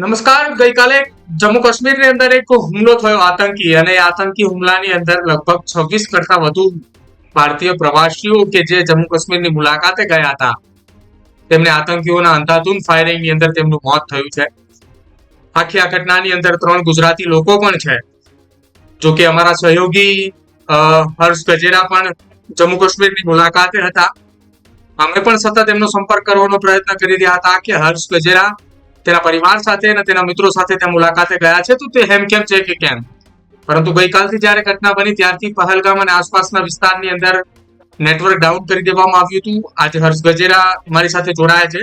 નમસ્કાર. ગઈકાલે જમ્મુ કાશ્મીરની અંદર એક હુમલો થયો આતંકી, અને આતંકી હુમલાની અંદર લગભગ 26 કરતા વધુ ભારતીય પ્રવાસીઓ કે જે જમ્મુ કાશ્મીરની મુલાકાતે ગયા હતા, તેમને આતંકીઓના અંધાધૂંધ ફાયરિંગની અંદર તેમનું મોત થયું છે. આખી આ ઘટનાની અંદર 3 ગુજરાતી લોકો પણ છે. જો કે અમારા સહયોગી હર્ષ ગજેરા પણ જમ્મુ કાશ્મીરની મુલાકાતે હતા. અમે પણ સતત એમનો સંપર્ક કરવાનો પ્રયત્ન કરી રહ્યા હતા કે હર્ષ ગજેરા તેના પરિવાર સાથે અને તેના મિત્રો સાથે ત્યાં મુલાકાતે ગયા છે, તો તે હેમખેમ છે કે કેમ. પરંતુ ગઈકાલથી જ્યારે ઘટના બની ત્યારથી પહલગામ અને આસપાસના વિસ્તારની અંદર નેટવર્ક ડાઉન કરી દેવામાં આવ્યું હતું. આજે હર્ષ ગજેરા મારી સાથે જોડાયા છે.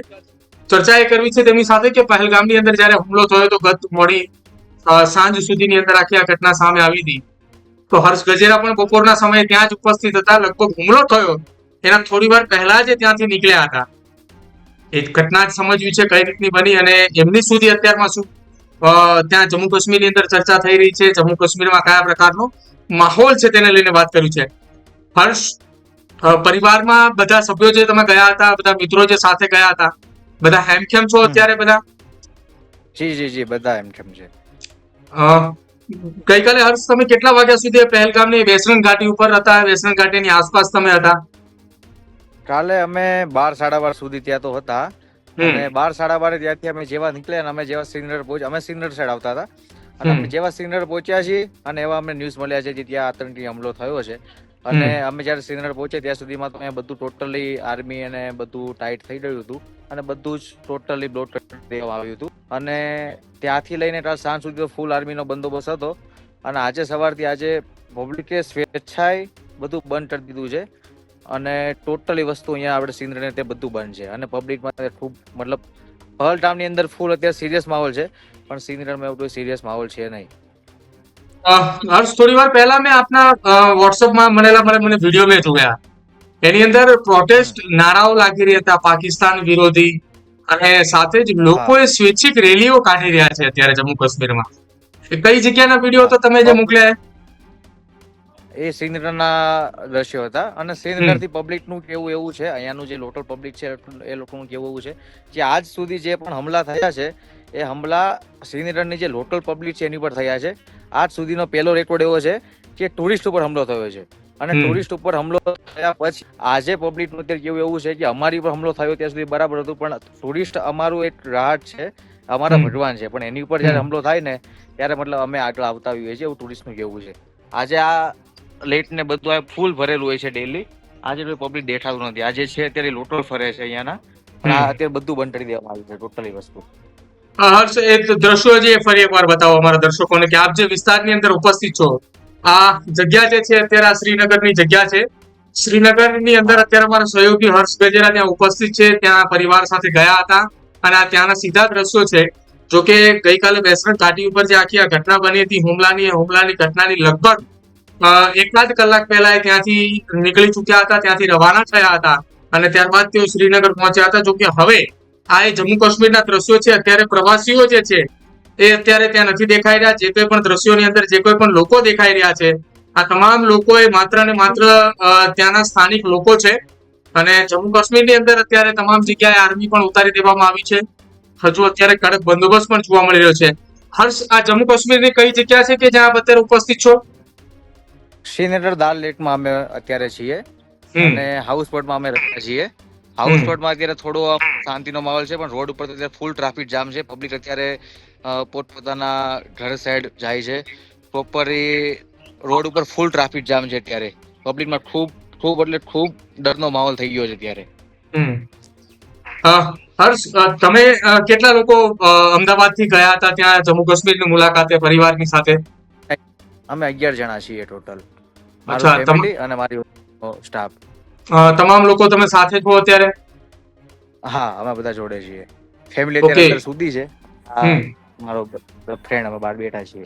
ચર્ચા એ કરવી છે તેમની સાથે કે પહલગામની અંદર જ્યારે હુમલો થયો તો ગત મોડી સાંજ સુધીની અંદર આખી આ ઘટના સામે આવી હતી. તો હર્ષ ગજેરા પણ બપોરના સમયે ત્યાં જ ઉપસ્થિત હતા. લગભગ હુમલો થયો એના થોડી વાર પહેલા જ ત્યાંથી નીકળ્યા હતા. એ ઘટના જ સમજવી છે કઈ રીતની બની અને એમની સુધી અત્યારમાં શું ત્યાં જમ્મુ કાશ્મીરની અંદર ચર્ચા થઈ રહી છે, જમ્મુ કાશ્મીરમાં કયા પ્રકારનો માહોલ છે તેને લઈને વાત કર્યું છે. હર્ષ, પરિવારમાં બધા સભ્યો જે તમે ગયા હતા, બધા મિત્રો જે સાથે ગયા હતા, બધા હેમખેમ છો અત્યારે બધા? જી જી જી બધા હેમખેમ છે. ગઈકાલે હર્ષ તમે કેટલા વાગ્યા સુધી પહેલગામની વેસરન ઘાટી ઉપર હતા, વેસરન ઘાટીની આસપાસ તમે હતા? કાલે અમે 12-12:30 સુધી ત્યાં તો હતા અને 12-12:30 ત્યાંથી અમે જેવા નીકળ્યા અને અમે જેવા શ્રીનગર પહોંચ્યા, અમે શ્રીનગર સાઈડ આવતા હતા અને અમે જેવા શ્રીનગર પહોંચ્યા છીએ અને એવા અમને ન્યૂઝ મળ્યા છે કે ત્યાં આતંકી હુમલો થયો છે. અને અમે જ્યારે શ્રીનગર પહોંચ્યા ત્યાં સુધીમાં તો અહીંયા બધું ટોટલી આર્મી અને બધું ટાઈટ થઈ ગયું હતું અને બધું જ ટોટલી બ્લોક કરી દેવામાં આવ્યું હતું. અને ત્યાંથી લઈને કાલ સાંજ સુધી તો ફૂલ આર્મીનો બંદોબસ્ત હતો. અને આજે સવારથી આજે પબ્લિકે સ્વેચ્છાએ બધું બંધ કરી દીધું છે અને ટોટલી વસ્તુ અહીંયા આપણે શ્રીનગર તે બધું બંધ છે અને પબ્લિકમાં ખૂબ મતલબ પહલગામની અંદર ફૂલ અત્યારે સિરિયસ માહોલ છે, પણ શ્રીનગરમાં એવું કોઈ સિરિયસ માહોલ છે નહીં. હર્ષ, થોડી વાર પહેલા મેં આપના વોટ્સઅપમાં મને વિડીયો મેં જોયા. એની અંદર પ્રોટેસ્ટ નારાઓ લાગી રહ્યા હતા પાકિસ્તાન વિરોધી, અને સાથે જ લોકોએ સ્વૈચ્છિક રેલીઓ કાઢી રહ્યા છે અત્યારે જમ્મુ કાશ્મીરમાં. કઈ જગ્યાના વિડીયો તો તમે જે મોકલ્યા? એ શ્રીનગરના દ્રશ્યો હતા અને શ્રીનગરથી પબ્લિકનું કેવું એવું છે, અહીંયાનું જે લોકલ પબ્લિક છે એ લોકોનું કેવું એવું છે કે આજ સુધી જે પણ હમલા થયા છે એ હમલા શ્રીનગરની જે લોકલ પબ્લિક છે એની પર થયા છે. આજ સુધીનો પહેલો રેકોર્ડ એવો છે કે ટુરિસ્ટ ઉપર હમલો થયો છે અને ટુરિસ્ટ ઉપર હમલો થયા પછી આજે પબ્લિકનું અત્યારે કેવું એવું છે કે અમારી ઉપર હમલો થયો ત્યાં સુધી બરાબર હતું, પણ ટુરિસ્ટ અમારું એક રાહત છે, અમારા ભગવાન છે, પણ એની ઉપર જયારે હમલો થાય ને ત્યારે મતલબ અમે આગળ આવતા હોઈએ છીએ, એવું ટુરિસ્ટનું કેવું છે. આજે આ લેટ ને બધું આ ફૂલ ભરેલું હોય છે ડેલી. આજે કોઈ પબ્લિક દેખાતું નથી. આજે છે અત્યારે લોટલ ફરે છે અહીંયાના, પણ આ અત્યારે બધું બંધ કરી દેવામાં આવ્યું છે ટોટલી વસ્તુ. હર્ષ, એ દ્રશ્યો જે ફરી એકવાર બતાવો અમારા દર્શકોને કે આપ જે વિસ્તારની અંદર ઉપસ્થિત છો, આ જગ્યા જે છે અત્યારે આ શ્રીનગરની જગ્યા છે. શ્રીનગરની અંદર અત્યારે અમારા સહયોગી હર્ષ ગજેરા ત્યાં ઉપસ્થિત છે, ત્યાં પરિવાર સાથે ગયા હતા અને આ ત્યાંના સીધા દ્રશ્યો છે. જો કે ગઈકાલે વેસ્ટર્ન ઘાટી ઉપર જે આખી આ ઘટના બની હતી હુમલાની ઘટનાની લગભગ એકાદ કલાક પહેલા ત્યાંથી નીકળી ચુક્યા હતા, ત્યાંથી રવાના થયા હતા અને ત્યારબાદ તેઓ શ્રીનગર પહોંચ્યા હતા. જો કે હવે આ એ જમ્મુ કાશ્મીરના દ્રશ્યો છે. અત્યારે પ્રવાસીઓ જે છે એ અત્યારે ત્યાં નથી દેખાઈ રહ્યા. જે કોઈ પણ દ્રશ્યોની અંદર જે કોઈ પણ લોકો દેખાઈ રહ્યા છે, આ તમામ લોકો એ માત્ર ને માત્ર ત્યાંના સ્થાનિક લોકો છે. અને જમ્મુ કાશ્મીરની અંદર અત્યારે તમામ જગ્યાએ આર્મી પણ ઉતારી દેવામાં આવી છે. હજુ અત્યારે કડક બંદોબસ્ત પણ જોવા મળી રહ્યો છે. હર્ષ, આ જમ્મુ કાશ્મીરની કઈ જગ્યા છે કે જ્યાં અત્યારે ઉપસ્થિત છો? શ્રીનગર દાલ લેકમાં અમે અત્યારે છીએ અને હાઉસબોટમાં અમે રહ્યા છીએ. હાઉસબોટમાં અત્યારે થોડો શાંતિનો માહોલ છે, પણ રોડ ઉપર અત્યારે ફૂલ ટ્રાફિક જામ છે. પબ્લિક અત્યારે પોતપોતાના ઘર સાઈડ જાય છે. પ્રોપરલી રોડ ઉપર ફૂલ ટ્રાફિક જામ છે અત્યારે. પબ્લિકમાં ખૂબ ખૂબ એટલે ખૂબ ડરનો માહોલ થઈ ગયો છે અત્યારે. હર્ષ, તમે કેટલા લોકો અમદાવાદથી ગયા હતા ત્યાં જમ્મુ કાશ્મીરની મુલાકાતે પરિવારની સાથે? અમે 11 જણા છીએ ટોટલ, મારું ફેમિલી અને મારી સ્ટાફ. તમામ લોકો તમે સાથે છો અત્યારે? હા, અમે બધા જોડે છીએ. ફેમિલી અત્યારે અંદર સુધી છે. મારો ફ્રેન્ડ, અમે બહાર બેઠા છીએ.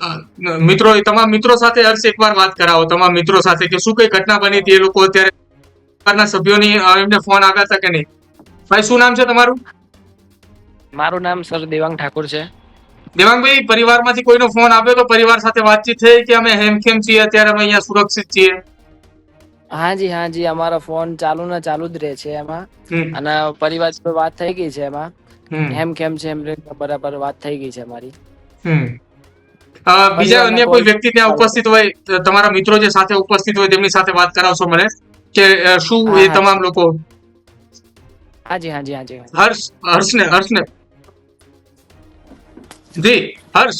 મિત્રો, તમામ મિત્રો સાથે હર્ષ એકવાર વાત કરાવો, તમામ મિત્રો સાથે કે શું કઈ ઘટના બની હતી. એ લોકો અત્યારે સભ્યોની એમને ફોન આવ્યા હતા કે નહીં? ભાઈ, શું નામ છે તમારું? મારું નામ સર દેવાંગ ઠાકોર છે. દેવાંગભાઈ, પરિવારમાંથી કોઈનો ફોન આવ્યો તો પરિવાર સાથે વાતચીત થઈ કે અમે હેમખેમ છીએ, અત્યારે અમે અહીંયા સુરક્ષિત છીએ? હાજી, અમારો ફોન ચાલુ જ રહે છે એમાં, અને પરિવાર જોડે વાત થઈ ગઈ છે એમાં હમ એમ કેમ છે એમ બરાબર વાત થઈ ગઈ છે અમારી. હમ બીજા અન્ય કોઈ વ્યક્તિ ત્યાં ઉપસ્થિત હોય તમારા મિત્રો જે સાથે ઉપસ્થિત હોય તેમની સાથે વાત કરાવશો મને કે શું હા, એ હા. તમામ લોકો હાજી હાજી હાજી હાજી. હર્ષને જી હર્ષ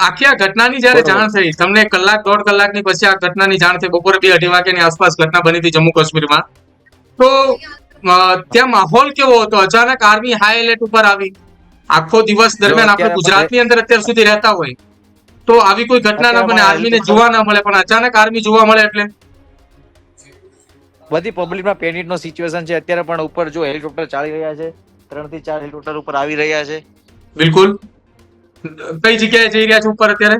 આખી આ ઘટનાની જયારે બરોબર. જાણ થઈ તમને કલાક દોઢ કલાકની પછી આ ઘટનાની જાણ થઈ બપોરે 2-2:30 વાગ્યાની આસપાસ ઘટના બની હતી જમ્મુ કાશ્મીરમાં તો ત્યાં માહોલ કેવો હતો અચાનક આર્મી હાઈ એલર્ટ ઉપર આવી આખો દિવસ દરમિયાન આપણે અત્યારે ગુજરાતની અંદર અત્યાર સુધી રહેતા હોય તો આવી કોઈ ઘટના ના અત્યારે બને પણ આર્મીને હેલિકોપ્ટર જોવા ના મળે પણ અચાનક આર્મી જોવા મળે એટલે બધી પબ્લિકમાં પેનિકનો સિચ્યુએશન છે. અત્યારે પણ ઉપર જો હેલિકોપ્ટર ચાલી રહ્યા છે, 3 થી 4 હેલિકોપ્ટર ઉપર આવી રહ્યા છે. બિલકુલ કઈ જગ્યાએ જઈ રહ્યા છે ઉપર અત્યારે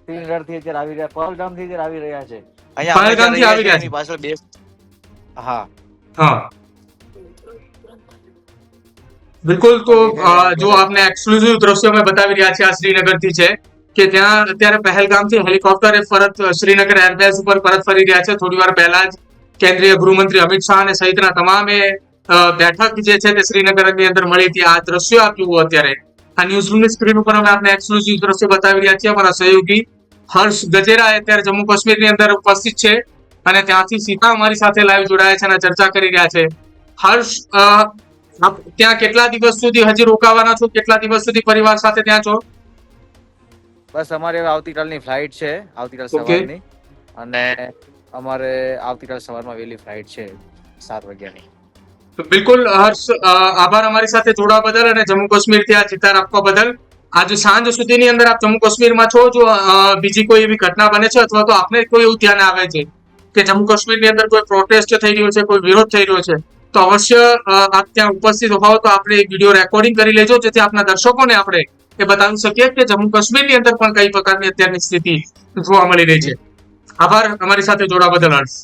શ્રીનગર થી અત્યારે આવી રહ્યા, પહલગામ થી અત્યારે આવી રહ્યા છે. અહીંયા અમે પહલગામથી જ્યાં આવી રહીએ રહ્યા છીએ એની પાછળ બે હા હા બિલકુલ તો જો આપને એક્સક્લુઝિવ દ્રશ્યો અમે બતાવી રહ્યા છીએ આ શ્રીનગરથી છે કે ત્યાં અત્યારે પહેલગામથી હેલિકોપ્ટર પરત શ્રીનગર એરબેઝ ઉપર પરત ફરી રહ્યા છે થોડી વાર પહેલા જ કેન્દ્રીય ગૃહમંત્રી અમિત શાહ અને સહિતના તમામે બેઠક જે છે તે શ્રીનગરની અંદર મળી હતી આ દ્રશ્યો આપ જુઓ અત્યારે આ ન્યૂઝ રૂમની સ્ક્રીન ઉપર અમે આપને એક્સક્લુઝિવ દ્રશ્યો બતાવી રહ્યા છીએ અમારા સહયોગી હર્ષ ગજેરા અત્યારે જમ્મુ કાશ્મીરની અંદર ઉપસ્થિત છે અને ત્યાંથી સીધા અમારી સાથે લાઈવ જોડાયા છે અને ચર્ચા કરી રહ્યા છે હર્ષ આપ ત્યાં કેટલા દિવસ સુધી હજી રોકાવાના છો કેટલા દિવસ સુધી પરિવાર સાથે ત્યાં છો બસ અમારે હવે આવતીકાલની ફ્લાઇટ છે, આવતીકાલ Okay. સવારની, અને અમારે આવતીકાલ સવારમાં વહેલી ફ્લાઇટ છે 7 વાગ્યાની. તો બિલકુલ હર્ષ આભાર અમારી સાથે જોડાવા બદલ અને જમ્મુ કાશ્મીરથી આ ચિતાર આપવા બદલ આજે સાંજ સુધીની અંદર આપ જમ્મુ કાશ્મીરમાં છો જો બીજી કોઈ એવી ઘટના બને છે અથવા તો આપને કોઈ એવું ધ્યાન આવે છે કે જમ્મુ કાશ્મીરની અંદર કોઈ પ્રોટેસ્ટ થઈ રહ્યો છે કોઈ વિરોધ થઈ રહ્યો છે તો અવશ્ય આપ ત્યાં ઉપસ્થિત હોવ તો આપણે એક વિડીયો રેકોર્ડિંગ કરી લેજો જેથી આપના દર્શકોને આપણે એ બતાવી શકીએ કે જમ્મુ કાશ્મીરની અંદર પણ કઈ પ્રકારની અત્યારની સ્થિતિ જોવા મળી રહી છે આભાર અમારી સાથે જોડાવા બદલ હર્ષ